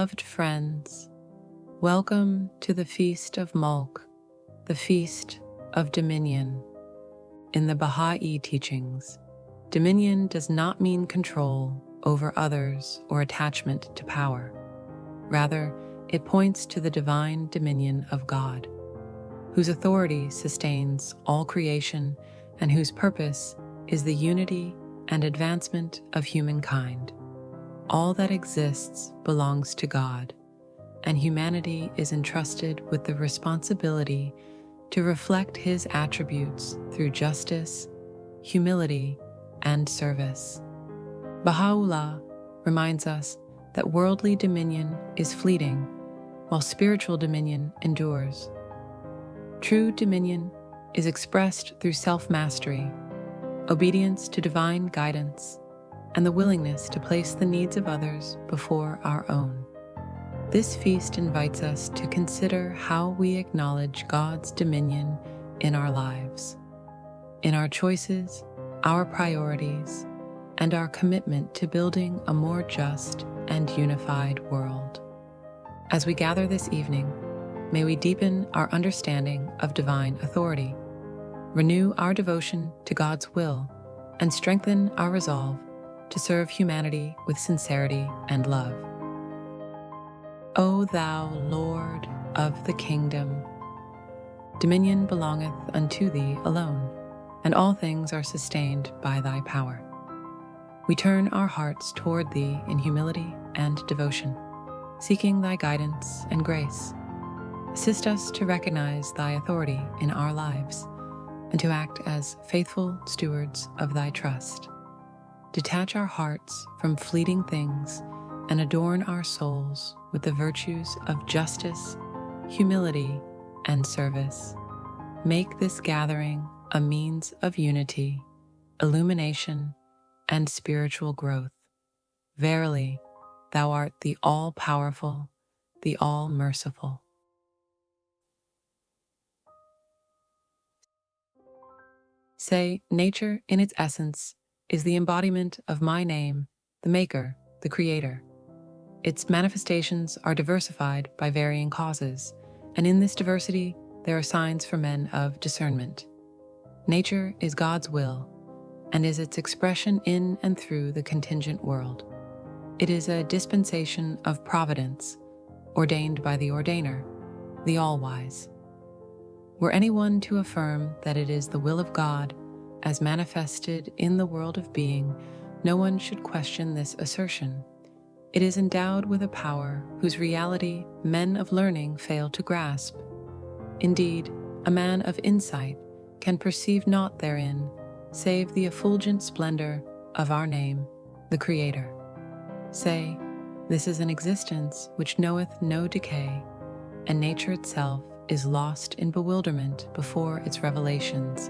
Beloved friends, welcome to the Feast of Mulk, the Feast of Dominion. In the Baha'i teachings, dominion does not mean control over others or attachment to power. Rather, it points to the divine dominion of God, whose authority sustains all creation and whose purpose is the unity and advancement of humankind. All that exists belongs to God, and humanity is entrusted with the responsibility to reflect His attributes through justice, humility, and service. Bahá'u'lláh reminds us that worldly dominion is fleeting, while spiritual dominion endures. True dominion is expressed through self-mastery, obedience to divine guidance, and the willingness to place the needs of others before our own. This feast invites us to consider how we acknowledge God's dominion in our lives, in our choices, our priorities, and our commitment to building a more just and unified world. As we gather this evening, may we deepen our understanding of divine authority, renew our devotion to God's will, and strengthen our resolve to serve humanity with sincerity and love. O thou Lord of the kingdom, dominion belongeth unto thee alone, and all things are sustained by thy power. We turn our hearts toward thee in humility and devotion, seeking thy guidance and grace. Assist us to recognize thy authority in our lives and to act as faithful stewards of thy trust. Detach our hearts from fleeting things and adorn our souls with the virtues of justice, humility, and service. Make this gathering a means of unity, illumination, and spiritual growth. Verily, thou art the all-powerful, the all-merciful. Say, nature in its essence is the embodiment of my name, the Maker, the Creator. Its manifestations are diversified by varying causes, and in this diversity there are signs for men of discernment. Nature is God's will, and is its expression in and through the contingent world. It is a dispensation of providence, ordained by the ordainer, the all-wise. Were anyone to affirm that it is the will of God, as manifested in the world of being, no one should question this assertion. It is endowed with a power whose reality men of learning fail to grasp. Indeed, a man of insight can perceive naught therein, save the effulgent splendor of our name, the Creator. Say, this is an existence which knoweth no decay, and nature itself is lost in bewilderment before its revelations,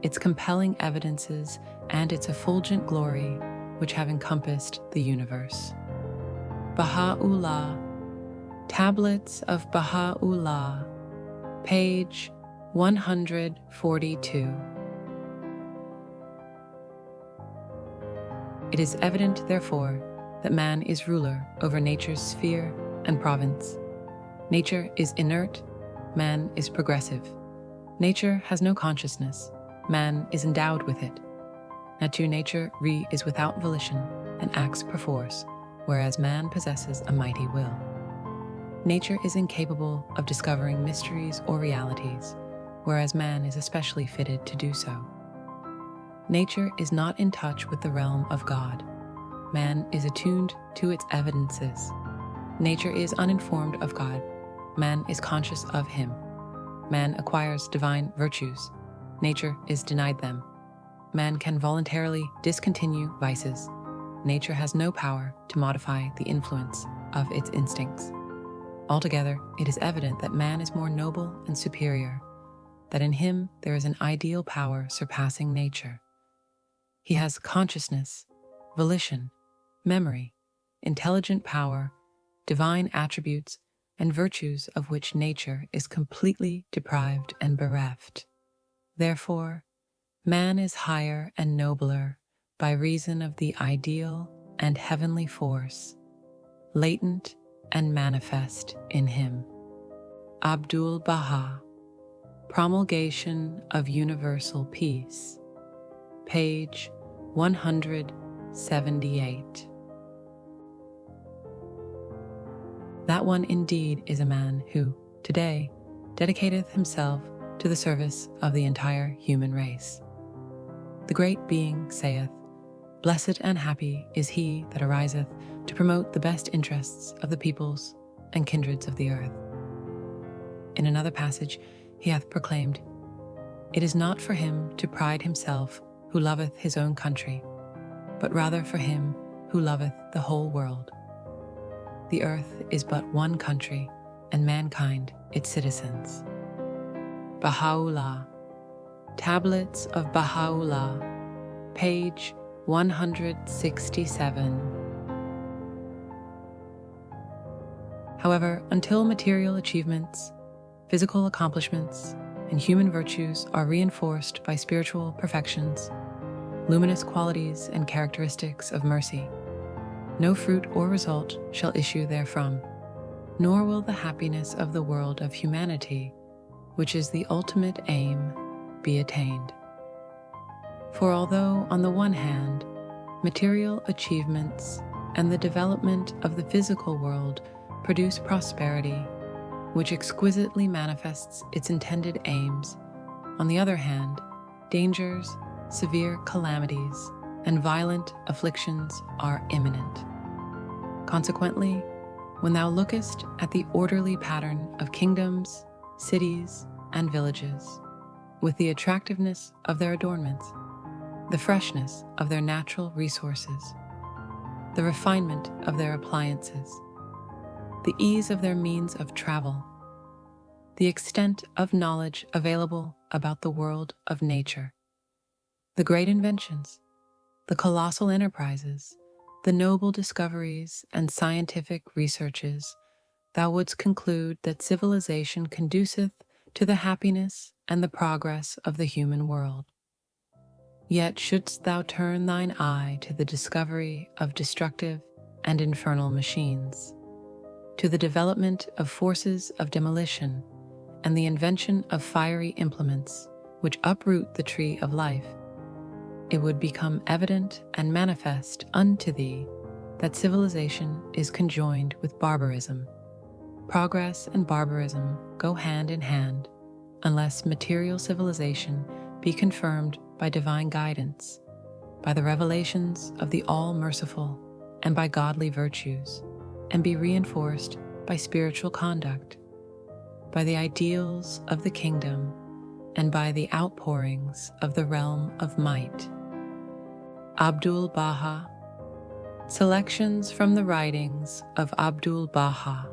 its compelling evidences, and its effulgent glory, which have encompassed the universe. Bahá'u'lláh, Tablets of Bahá'u'lláh, page 142. It is evident, therefore, that man is ruler over nature's sphere and province. Nature is inert, man is progressive. Nature has no consciousness, man is endowed with it. Natu nature is without volition and acts perforce, whereas man possesses a mighty will. Nature is incapable of discovering mysteries or realities, whereas man is especially fitted to do so. Nature is not in touch with the realm of God. Man is attuned to its evidences. Nature is uninformed of God. Man is conscious of Him. Man acquires divine virtues. Nature is denied them. Man can voluntarily discontinue vices. Nature has no power to modify the influence of its instincts. Altogether, it is evident that man is more noble and superior, that in him there is an ideal power surpassing nature. He has consciousness, volition, memory, intelligent power, divine attributes, and virtues of which nature is completely deprived and bereft. Therefore, man is higher and nobler by reason of the ideal and heavenly force, latent and manifest in him. Abdu'l-Bahá, Promulgation of Universal Peace, page 178. That one indeed is a man who, today, dedicateth himself to the service of the entire human race. The great being saith, "Blessed and happy is he that ariseth to promote the best interests of the peoples and kindreds of the earth." In another passage, he hath proclaimed, "It is not for him to pride himself who loveth his own country, but rather for him who loveth the whole world. The earth is but one country, and mankind its citizens." Bahá'u'lláh, Tablets of Bahá'u'lláh, page 167. However, until material achievements, physical accomplishments, and human virtues are reinforced by spiritual perfections, luminous qualities and characteristics of mercy, no fruit or result shall issue therefrom, nor will the happiness of the world of humanity, which is the ultimate aim, be attained. For although, on the one hand, material achievements and the development of the physical world produce prosperity, which exquisitely manifests its intended aims, on the other hand, dangers, severe calamities, and violent afflictions are imminent. Consequently, when thou lookest at the orderly pattern of kingdoms, cities, and villages, with the attractiveness of their adornments, the freshness of their natural resources, the refinement of their appliances, the ease of their means of travel, the extent of knowledge available about the world of nature, the great inventions, the colossal enterprises, the noble discoveries and scientific researches, thou wouldst conclude that civilization conduceth to the happiness and the progress of the human world. Yet shouldst thou turn thine eye to the discovery of destructive and infernal machines, to the development of forces of demolition, and the invention of fiery implements which uproot the tree of life, it would become evident and manifest unto thee that civilization is conjoined with barbarism. Progress and barbarism go hand in hand unless material civilization be confirmed by divine guidance, by the revelations of the All-Merciful, and by godly virtues, and be reinforced by spiritual conduct, by the ideals of the kingdom, and by the outpourings of the realm of might. Abdu'l-Bahá, Selections from the Writings of Abdu'l-Bahá,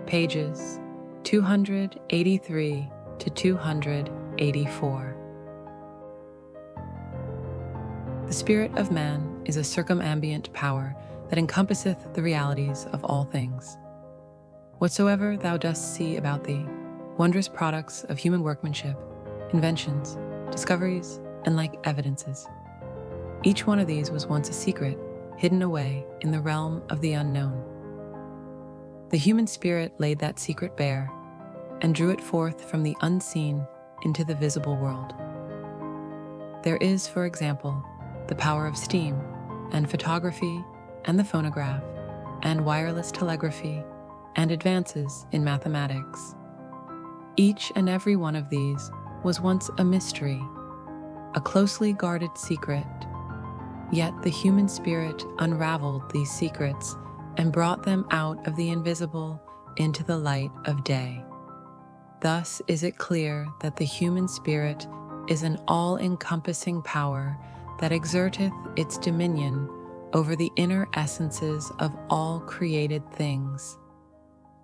pages 283 to 284. The spirit of man is a circumambient power that encompasseth the realities of all things. Whatsoever thou dost see about thee, wondrous products of human workmanship, inventions, discoveries, and like evidences, each one of these was once a secret, hidden away in the realm of the unknown. The human spirit laid that secret bare, and drew it forth from the unseen into the visible world. There is, for example, the power of steam, and photography, and the phonograph, and wireless telegraphy, and advances in mathematics. Each and every one of these was once a mystery, a closely guarded secret, yet the human spirit unraveled these secrets and brought them out of the invisible into the light of day. Thus is it clear that the human spirit is an all-encompassing power that exerteth its dominion over the inner essences of all created things,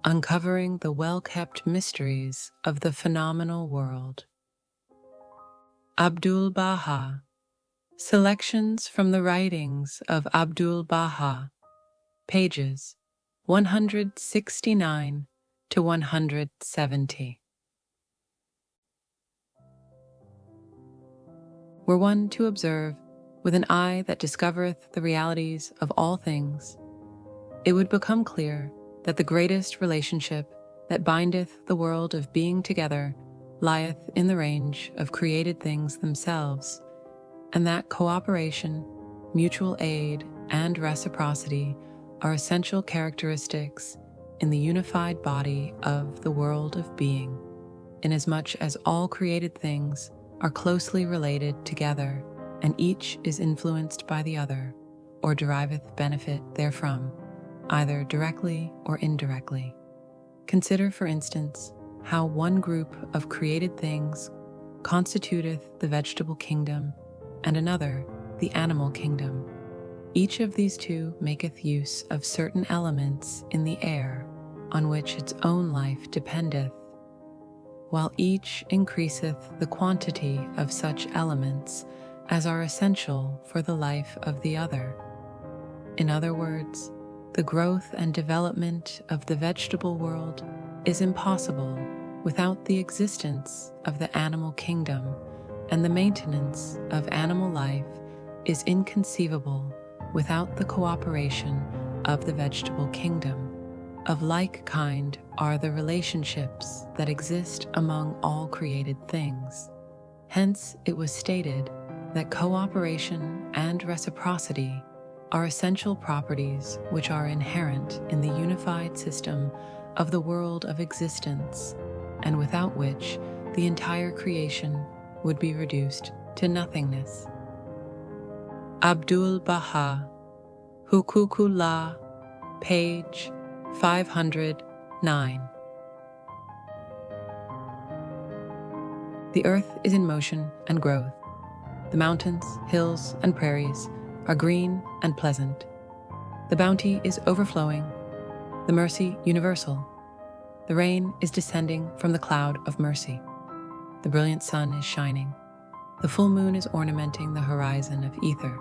uncovering the well-kept mysteries of the phenomenal world. Abdu'l-Bahá, Selections from the Writings of Abdu'l-Bahá, pages 169 to 170. Were one to observe with an eye that discovereth the realities of all things, it would become clear that the greatest relationship that bindeth the world of being together lieth in the range of created things themselves, and that cooperation, mutual aid, and reciprocity are essential characteristics in the unified body of the world of being, inasmuch as all created things are closely related together, and each is influenced by the other, or deriveth benefit therefrom, either directly or indirectly. Consider, for instance, how one group of created things constituteth the vegetable kingdom, and another the animal kingdom. Each of these two maketh use of certain elements in the air on which its own life dependeth, while each increaseth the quantity of such elements as are essential for the life of the other. In other words, the growth and development of the vegetable world is impossible without the existence of the animal kingdom, and the maintenance of animal life is inconceivable without the cooperation of the vegetable kingdom. Of like kind are the relationships that exist among all created things. Hence it was stated that cooperation and reciprocity are essential properties which are inherent in the unified system of the world of existence, and without which the entire creation would be reduced to nothingness. Abdu'l-Bahá, Huququllah, page 509. The earth is in motion and growth. The mountains, hills, and prairies are green and pleasant. The bounty is overflowing, the mercy universal. The rain is descending from the cloud of mercy. The brilliant sun is shining. The full moon is ornamenting the horizon of ether.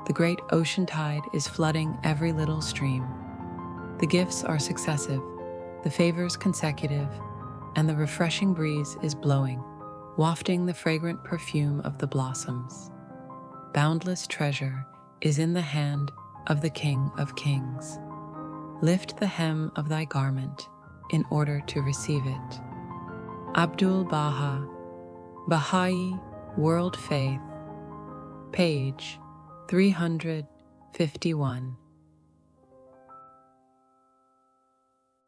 The great ocean tide is flooding every little stream. The gifts are successive, the favors consecutive, and the refreshing breeze is blowing, wafting the fragrant perfume of the blossoms. Boundless treasure is in the hand of the King of Kings. Lift the hem of thy garment in order to receive it. Abdu'l-Bahá, Baha'i World Faith, page 351.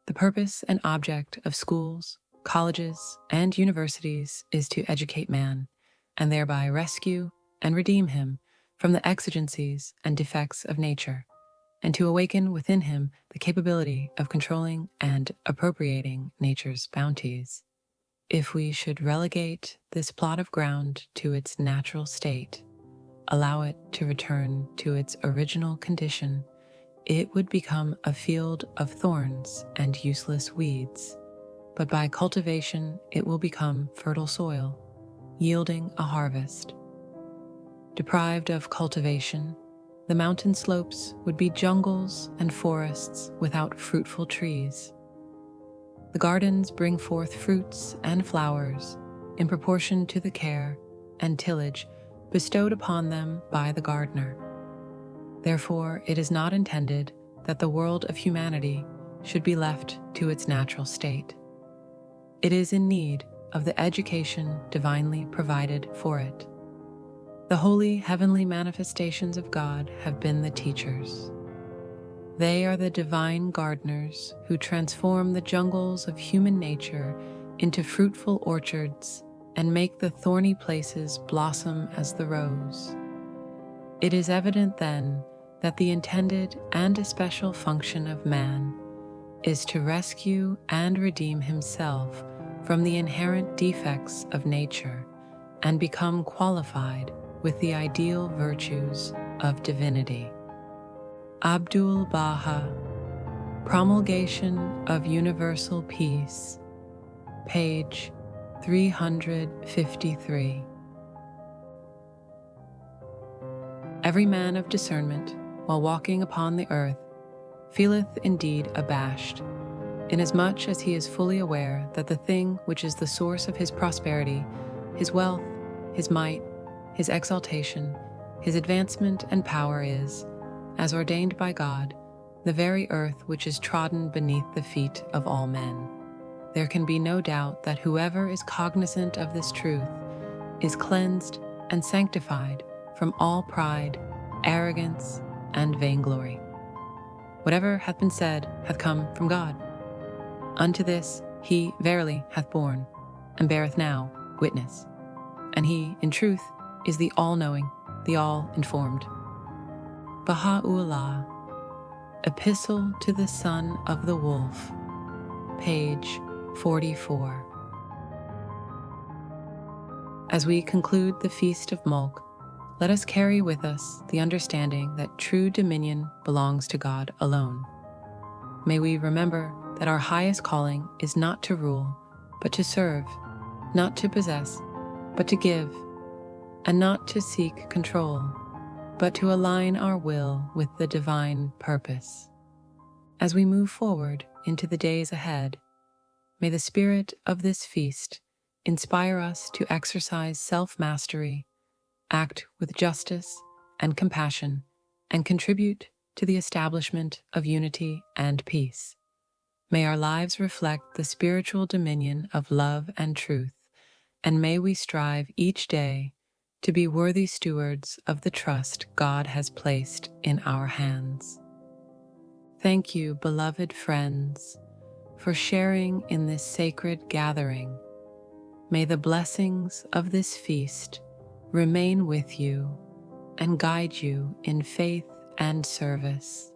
The purpose and object of schools, colleges, and universities is to educate man, and thereby rescue and redeem him from the exigencies and defects of nature, and to awaken within him the capability of controlling and appropriating nature's bounties. If we should relegate this plot of ground to its natural state, allow it to return to its original condition, it would become a field of thorns and useless weeds. But by cultivation, it will become fertile soil, yielding a harvest. Deprived of cultivation, the mountain slopes would be jungles and forests without fruitful trees. The gardens bring forth fruits and flowers in proportion to the care and tillage bestowed upon them by the gardener. Therefore, it is not intended that the world of humanity should be left to its natural state. It is in need of the education divinely provided for it. The holy heavenly manifestations of God have been the teachers. They are the divine gardeners who transform the jungles of human nature into fruitful orchards and make the thorny places blossom as the rose. It is evident then that the intended and especial function of man is to rescue and redeem himself from the inherent defects of nature and become qualified with the ideal virtues of divinity. Abdu'l-Bahá, Promulgation of Universal Peace, page 353. Every man of discernment, while walking upon the earth, feeleth indeed abashed, inasmuch as he is fully aware that the thing which is the source of his prosperity, his wealth, his might, his exaltation, his advancement and power is, as ordained by God, the very earth which is trodden beneath the feet of all men. There can be no doubt that whoever is cognizant of this truth is cleansed and sanctified from all pride, arrogance, and vainglory. Whatever hath been said hath come from God. Unto this he verily hath borne, and beareth now witness. And he, in truth, is the all-knowing, the all-informed. Bahá'u'lláh, Epistle to the Son of the Wolf, page 44. As we conclude the Feast of Mulk, let us carry with us the understanding that true dominion belongs to God alone. May we remember that our highest calling is not to rule, but to serve, not to possess, but to give, and not to seek control, but to align our will with the divine purpose. As we move forward into the days ahead, may the spirit of this feast inspire us to exercise self-mastery, act with justice and compassion, and contribute to the establishment of unity and peace. May our lives reflect the spiritual dominion of love and truth, and may we strive each day to be worthy stewards of the trust God has placed in our hands. Thank you, beloved friends, for sharing in this sacred gathering. May the blessings of this feast remain with you and guide you in faith and service.